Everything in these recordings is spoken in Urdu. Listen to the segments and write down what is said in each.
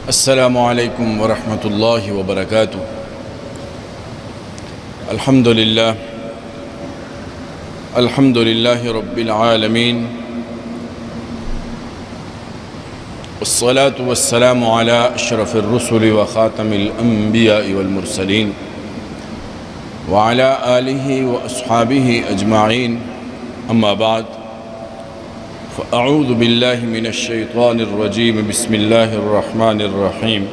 السلام علیکم ورحمۃ اللہ وبرکاتہ۔ الحمدللہ رب العالمین، والصلاة والسلام علی اشرف الرسل وخاتم الانبیاء والمرسلین وعلی آلہ واصحابہ اجمعین، اما بعد فاعوذ باللہ من الشیطان الرجیم، بسم اللہ الرحمن الرحیم۔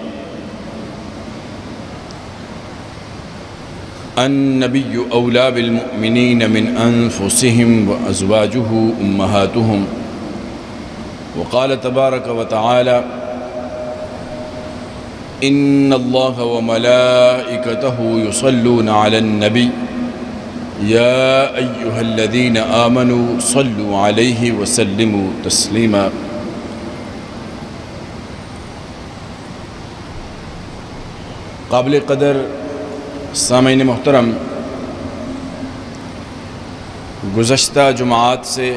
النبی اولا بالمؤمنین من انفسہم وازواجہ امہاتہم، وقال تبارک وتعالی ان اللہ وملائکتہ یصلون علی النبی یا ایہا الذین آمنوا صلوا علیہ وسلموا تسلیما۔ قابل قدر سامعین محترم، گزشتہ جمعات سے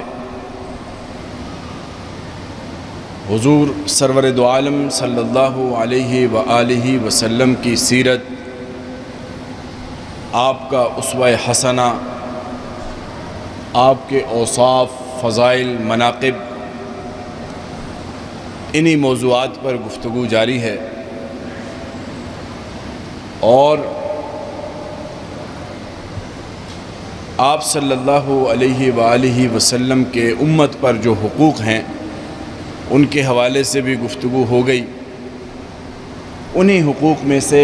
حضور سرور دو عالم صلی اللہ علیہ وآلہ وسلم کی سیرت، آپ کا اسوہ حسنہ، آپ کے اوصاف، فضائل، مناقب، انہی موضوعات پر گفتگو جاری ہے، اور آپ صلی اللہ علیہ وآلہ وسلم کے امت پر جو حقوق ہیں ان کے حوالے سے بھی گفتگو ہو گئی۔ انہی حقوق میں سے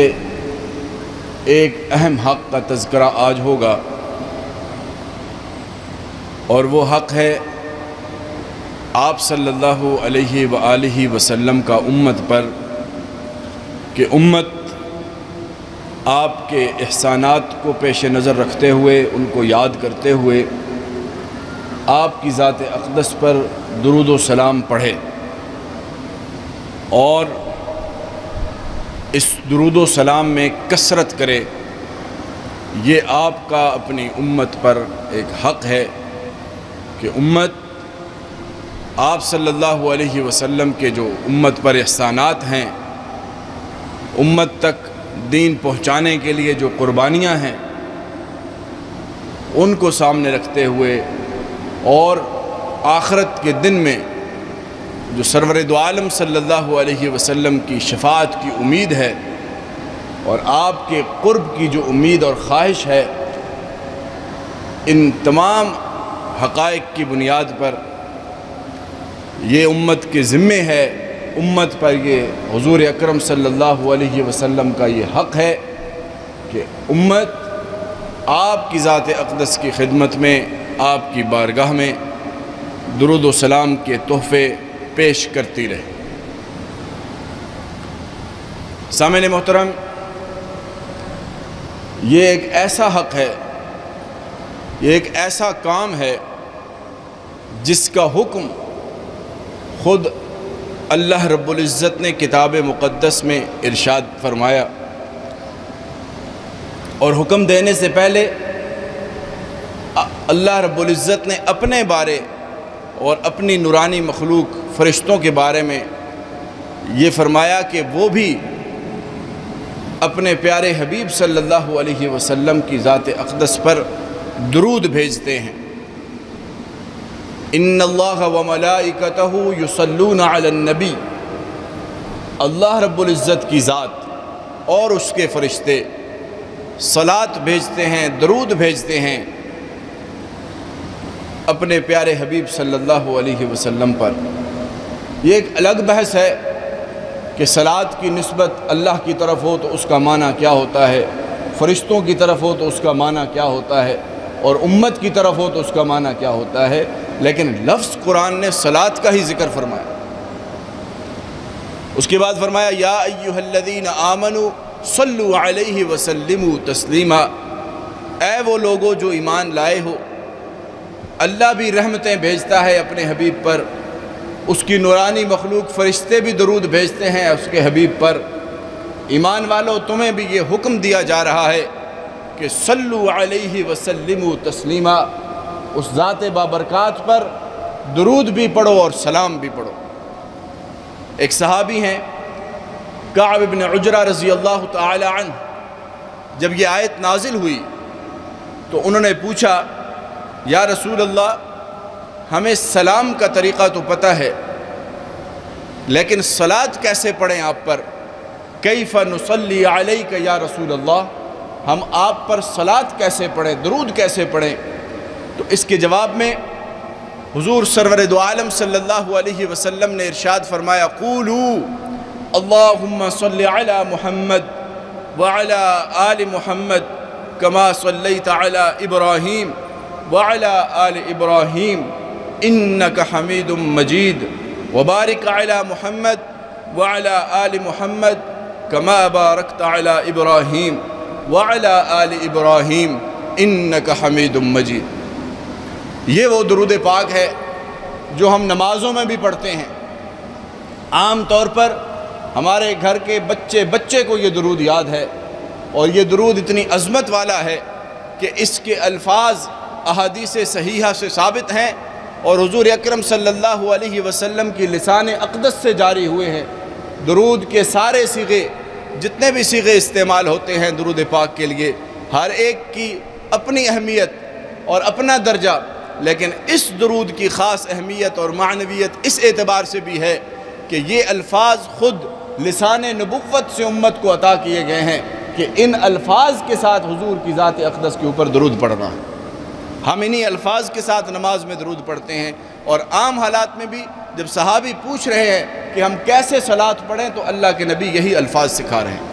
ایک اہم حق کا تذکرہ آج ہوگا، اور وہ حق ہے آپ صلی اللہ علیہ وآلہ وسلم کا امت پر، کہ امت آپ کے احسانات کو پیش نظر رکھتے ہوئے، ان کو یاد کرتے ہوئے، آپ کی ذات اقدس پر درود و سلام پڑھے، اور اس درود و سلام میں کثرت کرے۔ یہ آپ کا اپنی امت پر ایک حق ہے کہ امت آپ صلی اللہ علیہ وسلم کے جو امت پر احسانات ہیں، امت تک دین پہنچانے کے لیے جو قربانیاں ہیں، ان کو سامنے رکھتے ہوئے، اور آخرت کے دن میں جو سرور دو عالم صلی اللہ علیہ وسلم کی شفاعت کی امید ہے، اور آپ کے قرب کی جو امید اور خواہش ہے، ان تمام حقائق کی بنیاد پر یہ امت کے ذمے ہے، امت پر یہ حضور اکرم صلی اللہ علیہ وسلم کا یہ حق ہے کہ امت آپ کی ذات اقدس کی خدمت میں، آپ کی بارگاہ میں درود و سلام کے تحفے پیش کرتی رہے۔ سامعین محترم، یہ ایک ایسا حق ہے، یہ ایک ایسا کام ہے جس کا حکم خود اللہ رب العزت نے کتاب مقدس میں ارشاد فرمایا، اور حکم دینے سے پہلے اللہ رب العزت نے اپنے بارے اور اپنی نورانی مخلوق فرشتوں کے بارے میں یہ فرمایا کہ وہ بھی اپنے پیارے حبیب صلی اللہ علیہ وسلم کی ذات اقدس پر درود بھیجتے ہیں۔ ان اللہ وملائکتہ یصلون علی النبی، اللہ رب العزت کی ذات اور اس کے فرشتے صلاۃ بھیجتے ہیں، درود بھیجتے ہیں اپنے پیارے حبیب صلی اللہ علیہ وسلم پر۔ یہ ایک الگ بحث ہے کہ صلاۃ کی نسبت اللہ کی طرف ہو تو اس کا معنی کیا ہوتا ہے، فرشتوں کی طرف ہو تو اس کا معنی کیا ہوتا ہے، اور امت کی طرف ہو تو اس کا معنی کیا ہوتا ہے، لیکن لفظ قرآن نے صلاۃ کا ہی ذکر فرمایا۔ اس کے بعد فرمایا یا ایہا الذین آمنوا صلوا علیہ وسلموا تسلیما، اے وہ لوگو جو ایمان لائے ہو، اللہ بھی رحمتیں بھیجتا ہے اپنے حبیب پر، اس کی نورانی مخلوق فرشتے بھی درود بھیجتے ہیں اس کے حبیب پر۔ ایمان والو، تمہیں بھی یہ حکم دیا جا رہا ہے کہ صلو علیہ وسلموا تسلیما، اس ذات بابرکات پر درود بھی پڑھو اور سلام بھی پڑھو۔ ایک صحابی ہیں کعب بن عجرہ رضی اللہ تعالی عنہ جب یہ آیت نازل ہوئی تو انہوں نے پوچھا یا رسول اللہ ہمیں سلام کا طریقہ تو پتہ ہے لیکن صلاۃ کیسے پڑھیں آپ پر؟ کیف نصلی علیک یا رسول اللہ، ہم آپ پر صلاۃ کیسے پڑھیں، درود کیسے پڑھیں؟ تو اس کے جواب میں حضور سرور دو عالم صلی اللہ علیہ وسلم نے ارشاد فرمایا قولوا اللہم صلی علی محمد وعلی آل محمد کما صلیت علی ابراہیم وعلی آل ابراہیم انک حمید مجید وبارک علی محمد وعلی آل محمد کما بارکت علی ابراہیم وعلی آل ابراہیم انک حمید مجید۔ یہ وہ درود پاک ہے جو ہم نمازوں میں بھی پڑھتے ہیں۔ عام طور پر ہمارے گھر کے بچے کو یہ درود یاد ہے، اور یہ درود اتنی عظمت والا ہے کہ اس کے الفاظ احادیث صحیحہ سے ثابت ہیں اور حضور اکرم صلی اللہ علیہ وسلم کی لسان اقدس سے جاری ہوئے ہیں۔ درود کے سارے صیغے، جتنے بھی صیغے استعمال ہوتے ہیں درود پاک کے لیے، ہر ایک کی اپنی اہمیت اور اپنا درجہ، لیکن اس درود کی خاص اہمیت اور معنویت اس اعتبار سے بھی ہے کہ یہ الفاظ خود لسان نبوت سے امت کو عطا کیے گئے ہیں کہ ان الفاظ کے ساتھ حضور کی ذات اقدس کے اوپر درود پڑھنا ہے۔ ہم انہی الفاظ کے ساتھ نماز میں درود پڑھتے ہیں، اور عام حالات میں بھی جب صحابی پوچھ رہے ہیں کہ ہم کیسے صلاۃ پڑھیں تو اللہ کے نبی یہی الفاظ سکھا رہے ہیں۔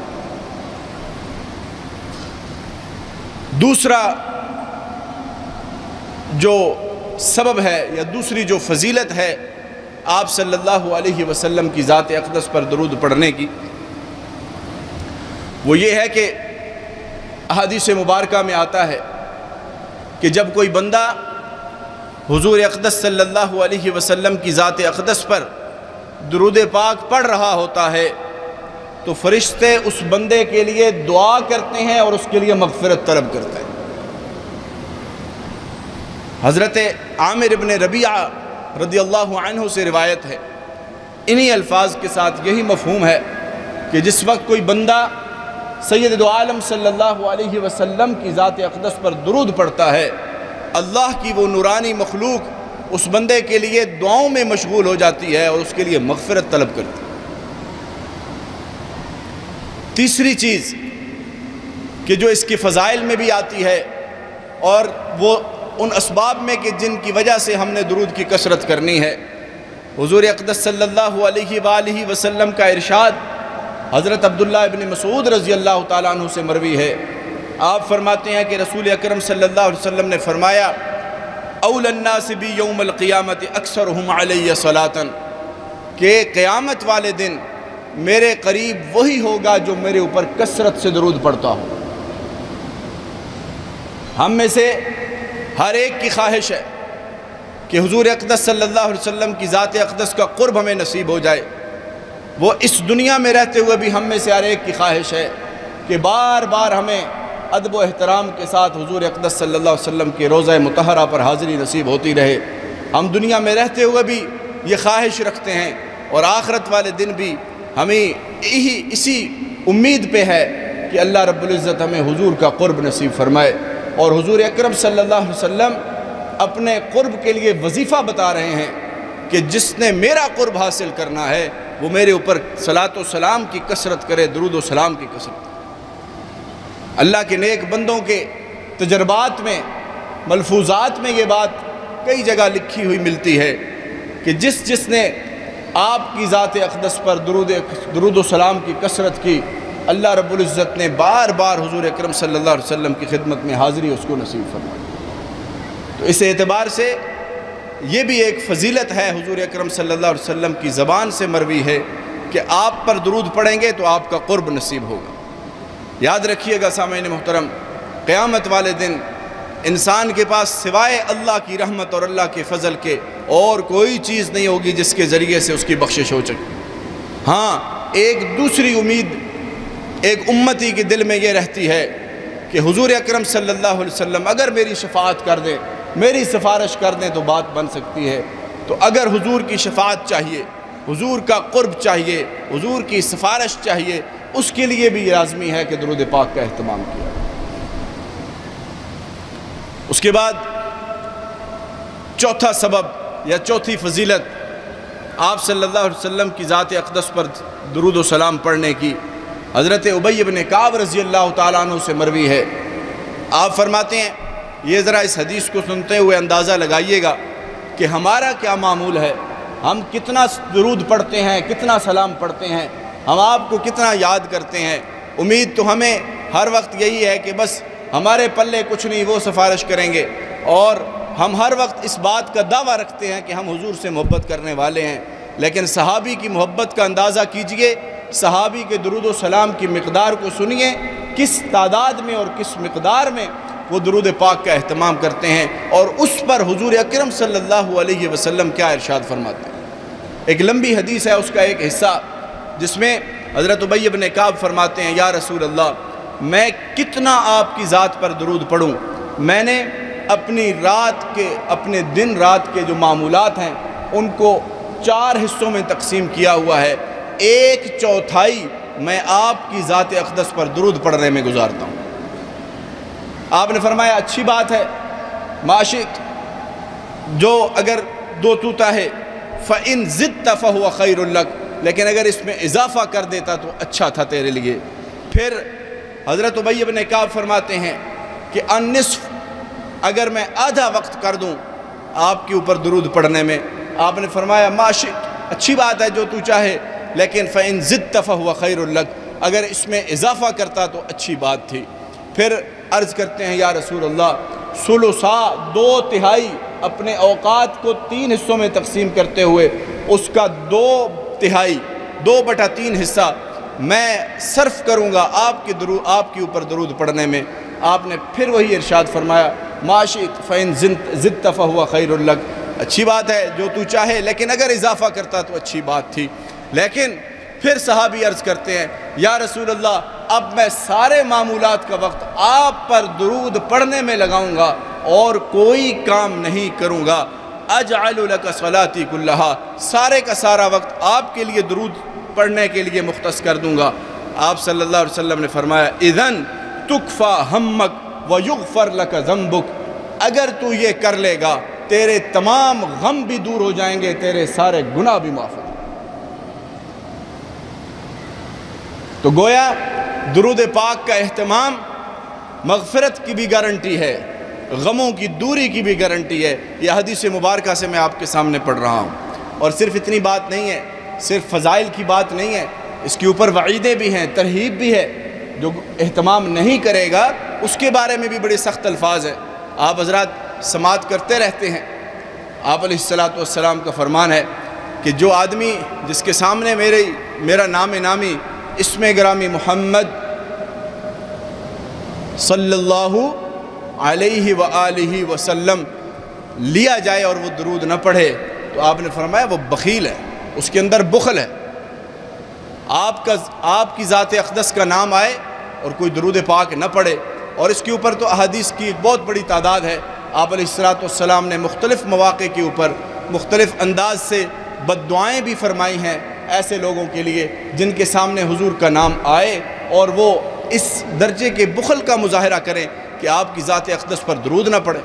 دوسرا جو سبب ہے یا دوسری جو فضیلت ہے آپ صلی اللہ علیہ وسلم کی ذات اقدس پر درود پڑھنے کی، وہ یہ ہے کہ احادیث مبارکہ میں آتا ہے کہ جب کوئی بندہ حضور اقدس صلی اللہ علیہ وسلم کی ذات اقدس پر درود پاک پڑھ رہا ہوتا ہے تو فرشتے اس بندے کے لیے دعا کرتے ہیں اور اس کے لیے مغفرت طلب کرتے ہیں۔ حضرت عامر ابن ربیعہ رضی اللہ عنہ سے روایت ہے، انہی الفاظ کے ساتھ یہی مفہوم ہے کہ جس وقت کوئی بندہ سید دو عالم صلی اللہ علیہ وسلم کی ذات اقدس پر درود پڑھتا ہے، اللہ کی وہ نورانی مخلوق اس بندے کے لیے دعاؤں میں مشغول ہو جاتی ہے اور اس کے لیے مغفرت طلب کرتی ہے۔ تیسری چیز کہ جو اس کی فضائل میں بھی آتی ہے، اور وہ ان اسباب میں کہ جن کی وجہ سے ہم نے درود کی کثرت کرنی ہے، حضور اقدس صلی اللہ علیہ وآلہ وسلم کا ارشاد حضرت عبداللہ ابن مسعود رضی اللہ تعالیٰ عنہ سے مروی ہے۔ آپ فرماتے ہیں کہ رسول اکرم صلی اللہ علیہ وسلم نے فرمایا اول الناس بی یوم القیامت اکثرہم علی صلاۃ، کہ قیامت والے دن میرے قریب وہی ہوگا جو میرے اوپر کثرت سے درود پڑھتا ہو۔ ہم میں سے ہر ایک کی خواہش ہے کہ حضور اقدس صلی اللہ علیہ وسلم کی ذات اقدس کا قرب ہمیں نصیب ہو جائے۔ وہ اس دنیا میں رہتے ہوئے بھی ہم میں سے ہر ایک کی خواہش ہے کہ بار بار ہمیں ادب و احترام کے ساتھ حضور اقدس صلی اللہ علیہ وسلم کے روضہ مطہرہ پر حاضری نصیب ہوتی رہے۔ ہم دنیا میں رہتے ہوئے بھی یہ خواہش رکھتے ہیں، اور آخرت والے دن بھی ہمیں اسی امید پہ ہے کہ اللہ رب العزت ہمیں حضور کا قرب نصیب فرمائے۔ اور حضور اکرم صلی اللہ علیہ وسلم اپنے قرب کے لیے وظیفہ بتا رہے ہیں کہ جس نے میرا قرب حاصل کرنا ہے وہ میرے اوپر صلاۃ و سلام کی کثرت کرے، درود و سلام کی کثرت کرے۔ اللہ کے نیک بندوں کے تجربات میں، ملفوظات میں یہ بات کئی جگہ لکھی ہوئی ملتی ہے کہ جس نے آپ کی ذات اقدس پر درود و سلام کی کثرت کی، اللہ رب العزت نے بار بار حضور اکرم صلی اللہ علیہ وسلم کی خدمت میں حاضری اس کو نصیب فرمائی۔ تو اس اعتبار سے یہ بھی ایک فضیلت ہے حضور اکرم صلی اللہ علیہ وسلم کی زبان سے مروی ہے کہ آپ پر درود پڑھیں گے تو آپ کا قرب نصیب ہوگا۔ یاد رکھیے گا سامعین محترم، قیامت والے دن انسان کے پاس سوائے اللہ کی رحمت اور اللہ کے فضل کے اور کوئی چیز نہیں ہوگی جس کے ذریعے سے اس کی بخشش ہو سکے۔ ہاں، ایک دوسری امید ایک امتی کے دل میں یہ رہتی ہے کہ حضور اکرم صلی اللہ علیہ وسلم اگر میری شفاعت کر دیں، میری سفارش کر دیں تو بات بن سکتی ہے۔ تو اگر حضور کی شفاعت چاہیے، حضور کا قرب چاہیے، حضور کی سفارش چاہیے، اس کے لیے بھی یہ لازمی ہے کہ درود پاک کا اہتمام کیا۔ اس کے بعد چوتھا سبب یا چوتھی فضیلت آپ صلی اللہ علیہ وسلم کی ذات اقدس پر درود و سلام پڑھنے کی حضرت ابی بن کعب رضی اللہ تعالیٰ عنہ سے مروی ہے۔ آپ فرماتے ہیں، یہ ذرا اس حدیث کو سنتے ہوئے اندازہ لگائیے گا کہ ہمارا کیا معمول ہے، ہم کتنا درود پڑھتے ہیں، کتنا سلام پڑھتے ہیں، ہم آپ کو کتنا یاد کرتے ہیں۔ امید تو ہمیں ہر وقت یہی ہے کہ بس ہمارے پلے کچھ نہیں، وہ سفارش کریں گے، اور ہم ہر وقت اس بات کا دعویٰ رکھتے ہیں کہ ہم حضور سے محبت کرنے والے ہیں، لیکن صحابی کی محبت کا اندازہ کیجئے، صحابی کے درود و سلام کی مقدار کو سنیے، کس تعداد میں اور کس مقدار میں وہ درود پاک کا اہتمام کرتے ہیں، اور اس پر حضور اکرم صلی اللہ علیہ وسلم کیا ارشاد فرماتے ہیں۔ ایک لمبی حدیث ہے، اس کا ایک حصہ جس میں حضرت ابی بن کعب فرماتے ہیں، یا رسول اللہ، میں کتنا آپ کی ذات پر درود پڑھوں؟ میں نے اپنے دن رات کے جو معمولات ہیں ان کو 4 حصوں میں تقسیم کیا ہوا ہے، 1/4 میں آپ کی ذات اقدس پر درود پڑھنے میں گزارتا ہوں۔ آپ نے فرمایا اچھی بات ہے، معاشت جو اگر 2 توتا ہے فَإِن زِدْتَ فَهُوَ خَيْرٌ لَكَ، لیکن اگر اس میں اضافہ کر دیتا تو اچھا تھا تیرے لیے۔ پھر حضرت ابی بن کعب فرماتے ہیں کہ النصف، اگر میں آدھا وقت کر دوں آپ کے اوپر درود پڑھنے میں، آپ نے فرمایا معاشت اچھی بات ہے جو تو چاہے، لیکن فَإِن زِدْتَ فَهُوَ خَيْرٌ لَكَ، اگر اس میں اضافہ کرتا تو اچھی بات تھی۔ پھر عرض کرتے ہیں، یا رسول اللہ، ثلثا 2/3 اپنے اوقات کو 3 حصوں میں تقسیم کرتے ہوئے اس کا 2/3 حصہ میں صرف کروں گا آپ کے اوپر درود پڑھنے میں۔ آپ نے پھر وہی ارشاد فرمایا، معاشت فَإِن زِدْتَ فَهُوَ خَيْرٌ لَكَ، اچھی بات ہے جو تو چاہے، لیکن اگر اضافہ کرتا تو اچھی بات تھی۔ لیکن پھر صحابی عرض کرتے ہیں، یا رسول اللہ، اب میں سارے معمولات کا وقت آپ پر درود پڑھنے میں لگاؤں گا اور کوئی کام نہیں کروں گا۔ اجعل لک صلاتی کلہا، سارے کا سارا وقت آپ کے لیے درود پڑھنے کے لیے مختص کر دوں گا۔ آپ صلی اللہ علیہ وسلم نے فرمایا، اذن تکفا ہمک ویغفر لک ذنبک، اگر تو یہ کر لے گا تیرے تمام غم بھی دور ہو جائیں گے، تیرے سارے گناہ بھی معاف ہو جائیں گے۔ تو گویا درود پاک کا اہتمام مغفرت کی بھی گارنٹی ہے، غموں کی دوری کی بھی گارنٹی ہے۔ یہ حدیث مبارکہ سے میں آپ کے سامنے پڑھ رہا ہوں، اور صرف اتنی بات نہیں ہے، صرف فضائل کی بات نہیں ہے، اس کے اوپر وعیدیں بھی ہیں، ترہیب بھی ہے۔ جو اہتمام نہیں کرے گا اس کے بارے میں بھی بڑے سخت الفاظ ہیں۔ آپ حضرات سماعت کرتے رہتے ہیں، آپ علیہ السلام کا فرمان ہے کہ جو آدمی جس کے سامنے میرا نام نامی اسم گرامی محمد صلی اللہ علیہ وآلہ وسلم لیا جائے اور وہ درود نہ پڑھے، تو آپ نے فرمایا وہ بخیل ہے، اس کے اندر بخل ہے۔ آپ کی ذات اقدس کا نام آئے اور کوئی درود پاک نہ پڑھے، اور اس کے اوپر تو احادیث کی ایک بہت بڑی تعداد ہے۔ آپ علیہ السلام نے مختلف مواقع کے اوپر مختلف انداز سے بد دعائیں بھی فرمائی ہیں ایسے لوگوں کے لیے جن کے سامنے حضور کا نام آئے اور وہ اس درجے کے بخل کا مظاہرہ کریں کہ آپ کی ذات اقدس پر درود نہ پڑھیں۔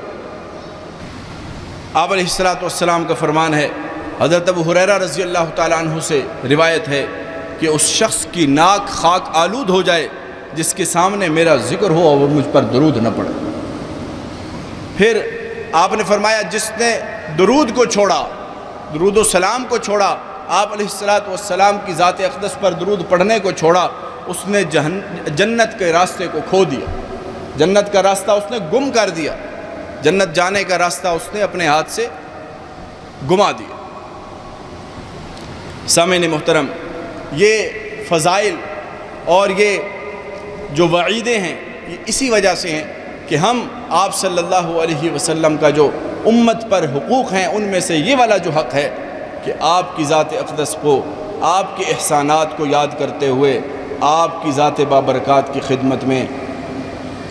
آپ علیہ السلام کا فرمان ہے، حضرت ابو ہریرہ رضی اللہ تعالیٰ عنہ سے روایت ہے کہ اس شخص کی ناک خاک آلود ہو جائے جس کے سامنے میرا ذکر ہو اور وہ مجھ پر درود نہ پڑھے۔ پھر آپ نے فرمایا جس نے درود کو چھوڑا، درود و سلام کو چھوڑا، آپ علیہ السلام کی ذات اقدس پر درود پڑھنے کو چھوڑا، اس نے جنت کے راستے کو کھو دیا، جنت کا راستہ اس نے گم کر دیا، جنت جانے کا راستہ اس نے اپنے ہاتھ سے گما دیا۔ سامعین محترم، یہ فضائل اور یہ جو وعیدیں ہیں یہ اسی وجہ سے ہیں کہ ہم آپ صلی اللہ علیہ وسلم کا جو امت پر حقوق ہیں ان میں سے یہ والا جو حق ہے کہ آپ کی ذات اقدس کو، آپ کے احسانات کو یاد کرتے ہوئے آپ کی ذات بابرکات کی خدمت میں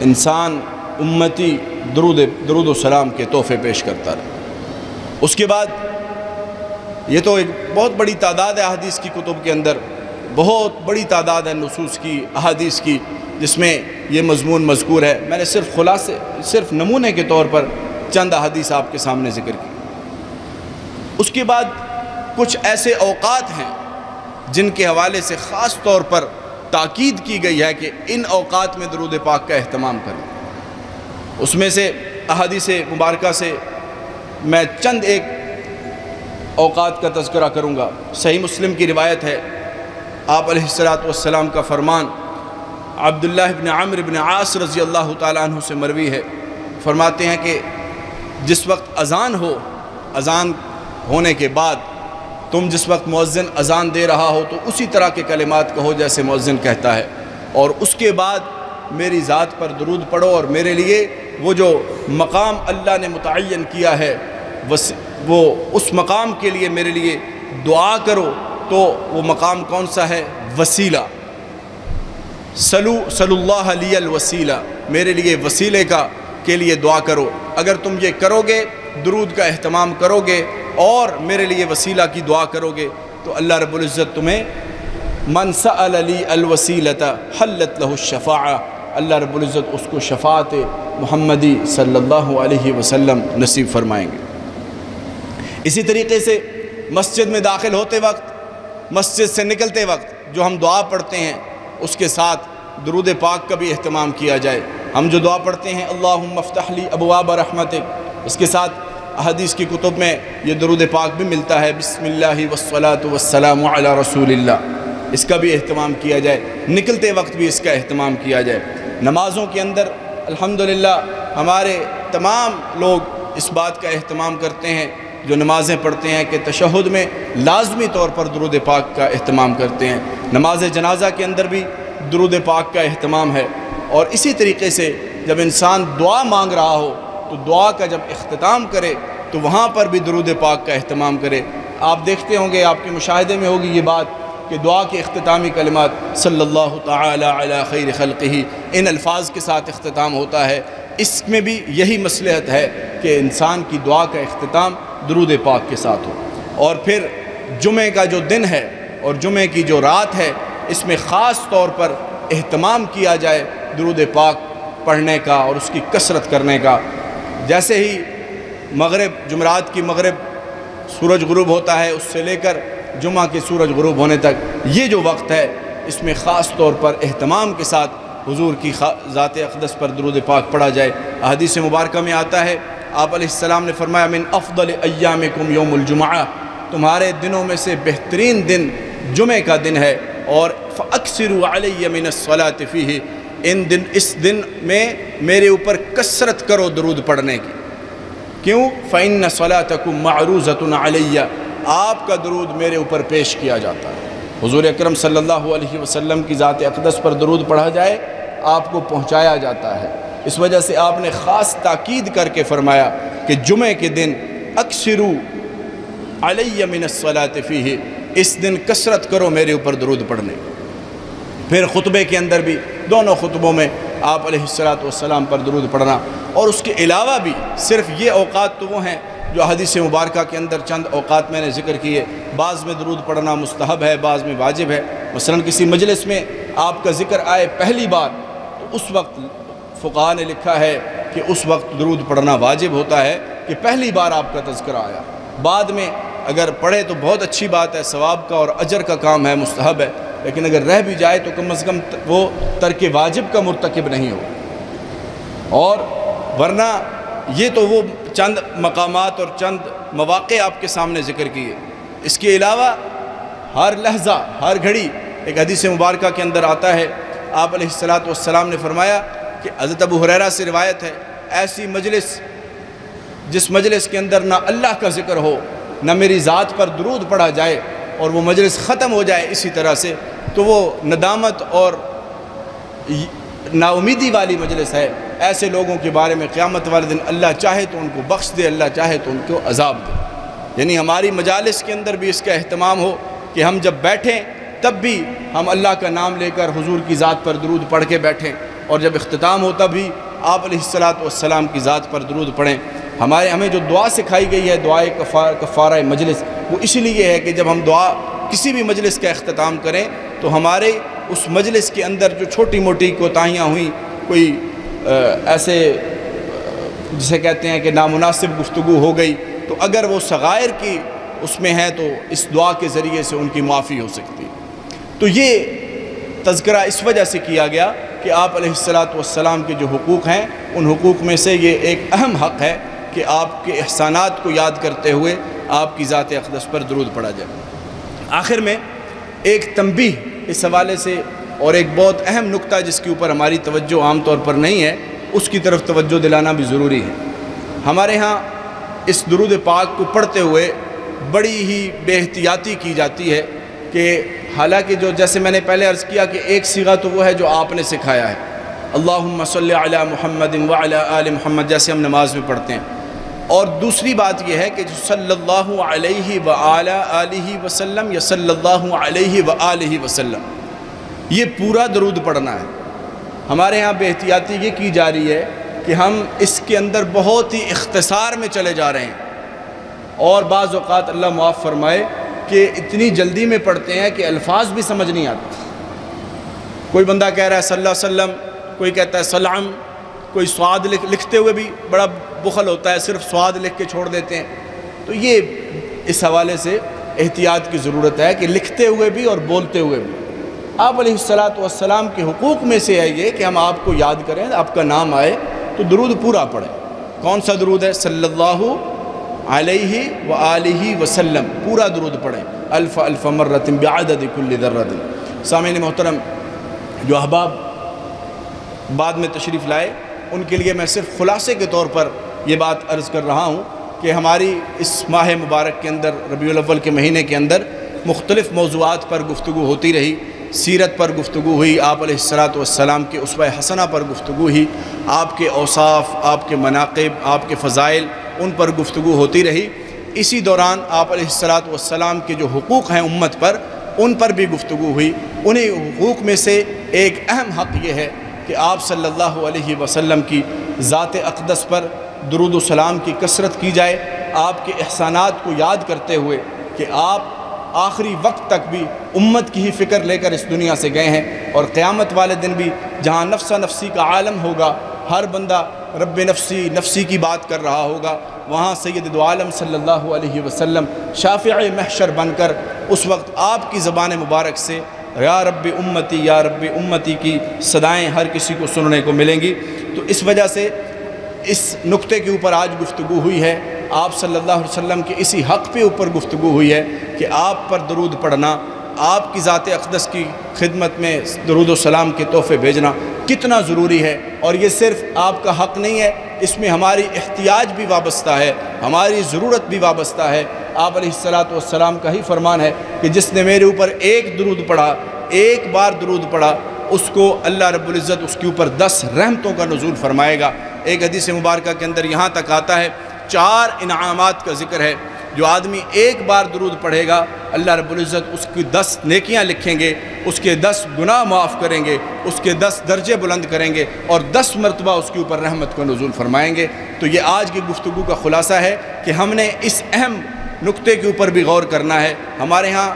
انسان امتی درود و سلام کے تحفے پیش کرتا رہے۔ اس کے بعد یہ تو ایک بہت بڑی تعداد ہے احادیث کی کتب کے اندر، بہت بڑی تعداد ہے نصوص کی، احادیث کی، جس میں یہ مضمون مذکور ہے۔ میں نے صرف نمونے کے طور پر چند احادیث آپ کے سامنے ذکر کی۔ اس کے بعد کچھ ایسے اوقات ہیں جن کے حوالے سے خاص طور پر تاکید کی گئی ہے کہ ان اوقات میں درود پاک کا اہتمام کریں۔ اس میں سے احادیث مبارکہ سے میں چند ایک اوقات کا تذکرہ کروں گا۔ صحیح مسلم کی روایت ہے، آپ علیہ السلام کا فرمان عبداللہ بن عمرو بن عاص رضی اللہ تعالیٰ عنہ سے مروی ہے، فرماتے ہیں کہ جس وقت اذان ہو، اذان ہونے کے بعد تم جس وقت مؤذن اذان دے رہا ہو تو اسی طرح کے کلمات کہو جیسے مؤذن کہتا ہے، اور اس کے بعد میری ذات پر درود پڑھو، اور میرے لیے وہ جو مقام اللہ نے متعین کیا ہے وہ اس مقام کے لیے میرے لیے دعا کرو۔ تو وہ مقام کون سا ہے؟ وسیلہ۔ صلو اللہ لی الوسیلہ، میرے لیے وسیلے کے لیے دعا کرو۔ اگر تم یہ کرو گے، درود کا اہتمام کرو گے اور میرے لیے وسیلہ کی دعا کرو گے، تو اللہ رب العزت تمہیں من سأل لی الوسیلۃ حلت لہ الشفاعہ، اللہ رب العزت اس کو شفاعت محمدی صلی اللہ علیہ وسلم نصیب فرمائیں گے۔ اسی طریقے سے مسجد میں داخل ہوتے وقت، مسجد سے نکلتے وقت جو ہم دعا پڑھتے ہیں اس کے ساتھ درود پاک کا بھی اہتمام کیا جائے۔ ہم جو دعا پڑھتے ہیں اللہم افتح لی ابواب رحمتک، اس کے ساتھ احادیث کی کتب میں یہ درود پاک بھی ملتا ہے، بسم اللہ والصلاة والسلام علی رسول اللہ، اس کا بھی اہتمام کیا جائے۔ نکلتے وقت بھی اس کا اہتمام کیا جائے۔ نمازوں کے اندر الحمدللہ ہمارے تمام لوگ اس بات کا اہتمام کرتے ہیں جو نمازیں پڑھتے ہیں کہ تشہد میں لازمی طور پر درود پاک کا اہتمام کرتے ہیں۔ نماز جنازہ کے اندر بھی درود پاک کا اہتمام ہے، اور اسی طریقے سے جب انسان دعا مانگ رہا ہو تو دعا کا جب اختتام کرے تو وہاں پر بھی درود پاک کا اہتمام کرے۔ آپ دیکھتے ہوں گے، آپ کے مشاہدے میں ہوگی یہ بات کہ دعا کے اختتامی کلمات صلی اللہ تعالی علی خیر خلقہ، ان الفاظ کے ساتھ اختتام ہوتا ہے۔ اس میں بھی یہی مصلحت ہے کہ انسان کی دعا کا اختتام درود پاک کے ساتھ ہو۔ اور پھر جمعہ کا جو دن ہے اور جمعہ کی جو رات ہے، اس میں خاص طور پر اہتمام کیا جائے درود پاک پڑھنے کا اور اس کی کثرت کرنے کا۔ جیسے ہی مغرب، جمعرات کی مغرب سورج غروب ہوتا ہے، اس سے لے کر جمعہ کے سورج غروب ہونے تک یہ جو وقت ہے، اس میں خاص طور پر اہتمام کے ساتھ حضور کی ذات اقدس پر درود پاک پڑھا جائے۔ حدیث مبارکہ میں آتا ہے، آپ علیہ السلام نے فرمایا من افضل ایامکم یوم الجمعہ، تمہارے دنوں میں سے بہترین دن جمعہ کا دن ہے، اور فاکثروا علی من الصلاۃ فیہ، اس دن میں میرے اوپر کثرت کرو درود پڑھنے کی۔ کیوں؟ فإن صلاتکم معروضۃ علی، آپ کا درود میرے اوپر پیش کیا جاتا ہے۔ حضور اکرم صلی اللہ علیہ وسلم کی ذات اقدس پر درود پڑھا جائے، آپ کو پہنچایا جاتا ہے۔ اس وجہ سے آپ نے خاص تاکید کر کے فرمایا کہ جمعہ کے دن اکثروا علی من الصلاۃ فیہ، اس دن کثرت کرو میرے اوپر درود پڑھنے۔ پھر خطبے کے اندر بھی، دونوں خطبوں میں آپ علیہ السلام پر درود پڑھنا، اور اس کے علاوہ بھی صرف یہ اوقات تو وہ ہیں جو حدیث مبارکہ کے اندر چند اوقات میں نے ذکر کیے۔ بعض میں درود پڑھنا مستحب ہے، بعض میں واجب ہے۔ مثلا کسی مجلس میں آپ کا ذکر آئے پہلی بار، تو اس وقت فقہاء نے لکھا ہے کہ اس وقت درود پڑھنا واجب ہوتا ہے کہ پہلی بار آپ کا تذکرہ آیا۔ بعد میں اگر پڑھے تو بہت اچھی بات ہے، ثواب کا اور اجر کا کام ہے، مستحب ہے، لیکن اگر رہ بھی جائے تو کم از کم وہ ترک واجب کا مرتکب نہیں ہو۔ اور ورنہ یہ تو وہ چند مقامات اور چند مواقع آپ کے سامنے ذکر کیے، اس کے علاوہ ہر لحظہ، ہر گھڑی، ایک حدیث مبارکہ کے اندر آتا ہے، آپ علیہ السلام نے فرمایا کہ حضرت ابو ہریرہ سے روایت ہے، ایسی مجلس جس مجلس کے اندر نہ اللہ کا ذکر ہو، نہ میری ذات پر درود پڑھا جائے، اور وہ مجلس ختم ہو جائے اسی طرح سے، تو وہ ندامت اور نا امیدی والی مجلس ہے۔ ایسے لوگوں کے بارے میں قیامت والے دن اللہ چاہے تو ان کو بخش دے، اللہ چاہے تو ان کو عذاب دے۔ یعنی ہماری مجالس کے اندر بھی اس کا اہتمام ہو کہ ہم جب بیٹھیں تب بھی ہم اللہ کا نام لے کر حضور کی ذات پر درود پڑھ کے بیٹھیں، اور جب اختتام ہو تب بھی آپ علیہ السلام کی ذات پر درود پڑھیں۔ ہمیں جو دعا سکھائی گئی ہے، دعائے کفارہ مجلس، وہ اس لیے ہے کہ جب ہم دعا کسی بھی مجلس کا اختتام کریں تو ہمارے اس مجلس کے اندر جو چھوٹی موٹی کوتاہیاں ہوئیں، کوئی ایسے جسے کہتے ہیں کہ نامناسب گفتگو ہو گئی، تو اگر وہ صغائر کی اس میں ہے تو اس دعا کے ذریعے سے ان کی معافی ہو سکتی۔ تو یہ تذکرہ اس وجہ سے کیا گیا کہ آپ علیہ السلام کے جو حقوق ہیں ان حقوق میں سے یہ ایک اہم حق ہے کہ آپ کے احسانات کو یاد کرتے ہوئے آپ کی ذات اقدس پر درود پڑھا جائے۔ آخر میں ایک تنبیہ اس حوالے سے اور ایک بہت اہم نکتہ جس کے اوپر ہماری توجہ عام طور پر نہیں ہے، اس کی طرف توجہ دلانا بھی ضروری ہے۔ ہمارے ہاں اس درود پاک کو پڑھتے ہوئے بڑی ہی بے احتیاطی کی جاتی ہے کہ حالانکہ جو جیسے میں نے پہلے عرض کیا کہ ایک صیغہ تو وہ ہے جو آپ نے سکھایا ہے، اللہم صلی علی محمد وعلی آل محمد، جیسے ہم نماز میں پڑھتے ہیں، اور دوسری بات یہ ہے کہ جو صلی اللہ علیہ وعلی آلہ وسلم یا صلی اللہ علیہ وآلہ وسلم، یہ پورا درود پڑھنا ہے۔ ہمارے ہاں بے احتیاطی یہ کی جا رہی ہے کہ ہم اس کے اندر بہت ہی اختصار میں چلے جا رہے ہیں، اور بعض اوقات اللہ معاف فرمائے کہ اتنی جلدی میں پڑھتے ہیں کہ الفاظ بھی سمجھ نہیں آتے۔ کوئی بندہ کہہ رہا ہے صلی اللہ علیہ وسلم، کوئی کہتا ہے سلام، کوئی سواد لکھتے ہوئے بھی بڑا بخل ہوتا ہے، صرف سواد لکھ کے چھوڑ دیتے ہیں۔ تو یہ اس حوالے سے احتیاط کی ضرورت ہے کہ لکھتے ہوئے بھی اور بولتے ہوئے بھی۔ آپ علیہ السلام کے حقوق میں سے ہے یہ کہ ہم آپ کو یاد کریں، آپ کا نام آئے تو درود پورا پڑھیں۔ کون سا درود ہے؟ صلی اللہ علیہ وآلہ وسلم، پورا درود پڑھیں، الف الف مرۃ بعدد کل ذرۃ۔ سامعین محترم، جو احباب بعد میں تشریف لائے ان کے لیے میں صرف خلاصے کے طور پر یہ بات عرض کر رہا ہوں کہ ہماری اس ماہ مبارک کے اندر، ربیع الاول کے مہینے کے اندر مختلف موضوعات پر گفتگو ہوتی رہی۔ سیرت پر گفتگو ہوئی، آپ علیہ السلام کے اسوہ حسنہ پر گفتگو ہوئی، آپ کے اوصاف، آپ کے مناقب، آپ کے فضائل، ان پر گفتگو ہوتی رہی۔ اسی دوران آپ علیہ السلام کے جو حقوق ہیں امت پر، ان پر بھی گفتگو ہوئی۔ انہی حقوق میں سے ایک اہم حق یہ ہے کہ آپ صلی اللہ علیہ وسلم کی ذات اقدس پر درود و سلام کی کثرت کی جائے، آپ کے احسانات کو یاد کرتے ہوئے کہ آپ آخری وقت تک بھی امت کی ہی فکر لے کر اس دنیا سے گئے ہیں، اور قیامت والے دن بھی جہاں نفسا نفسی کا عالم ہوگا، ہر بندہ رب نفسی نفسی کی بات کر رہا ہوگا، وہاں سید دو عالم صلی اللہ علیہ وسلم شافع محشر بن کر اس وقت آپ کی زبان مبارک سے یا رب امتی یا رب امتی کی صدائیں ہر کسی کو سننے کو ملیں گی۔ تو اس وجہ سے اس نقطے کے اوپر آج گفتگو ہوئی ہے، آپ صلی اللہ علیہ وسلم کے اسی حق پہ اوپر گفتگو ہوئی ہے کہ آپ پر درود پڑھنا، آپ کی ذات اقدس کی خدمت میں درود و سلام کے تحفے بھیجنا کتنا ضروری ہے۔ اور یہ صرف آپ کا حق نہیں ہے، اس میں ہماری احتیاج بھی وابستہ ہے، ہماری ضرورت بھی وابستہ ہے۔ آپ علیہ السلام کا ہی فرمان ہے کہ جس نے میرے اوپر ایک درود پڑھا، ایک بار درود پڑھا، اس کو اللہ رب العزت اس کے اوپر 10 رحمتوں کا نزول فرمائے گا۔ ایک حدیث مبارکہ کے اندر یہاں تک آتا ہے، 4 انعامات کا ذکر ہے۔ جو آدمی ایک بار درود پڑھے گا، اللہ رب العزت اس کی 10 نیکیاں لکھیں گے، اس کے 10 گناہ معاف کریں گے، اس کے 10 درجے بلند کریں گے، اور 10 مرتبہ اس کے اوپر رحمت کو نزول فرمائیں گے۔ تو یہ آج کی گفتگو کا خلاصہ ہے کہ ہم نے اس اہم نقطے کے اوپر بھی غور کرنا ہے۔ ہمارے ہاں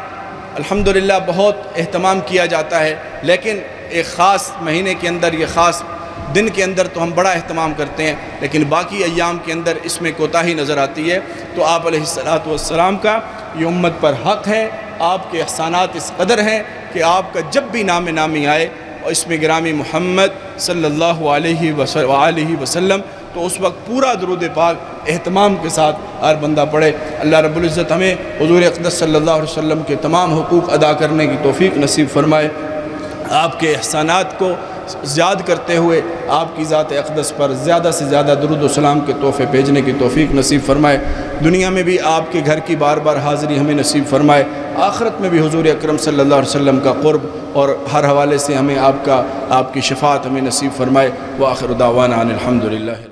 الحمدللہ بہت اہتمام کیا جاتا ہے، لیکن ایک خاص مہینے کے اندر، یہ خاص دن کے اندر تو ہم بڑا اہتمام کرتے ہیں، لیکن باقی ایام کے اندر اس میں کوتاہی نظر آتی ہے۔ تو آپ علیہ السلام کا یہ امت پر حق ہے، آپ کے احسانات اس قدر ہیں کہ آپ کا جب بھی نام نامی آئے اور اس میں گرامی محمد صلی اللہ علیہ وآلہ وسلم، تو اس وقت پورا درود پاک اہتمام کے ساتھ ہر بندہ پڑھے۔ اللہ رب العزت ہمیں حضور اقدس صلی اللہ علیہ وسلم کے تمام حقوق ادا کرنے کی توفیق نصیب فرمائے، آپ کے احسانات کو یاد کرتے ہوئے آپ کی ذات اقدس پر زیادہ سے زیادہ درود و سلام کے تحفے بھیجنے کی توفیق نصیب فرمائے، دنیا میں بھی آپ کے گھر کی بار بار حاضری ہمیں نصیب فرمائے، آخرت میں بھی حضور اکرم صلی اللہ علیہ وسلم کا قرب اور ہر حوالے سے ہمیں آپ کی شفاعت ہمیں نصیب فرمائے۔ وآخر دعوانا ان الحمدللہ۔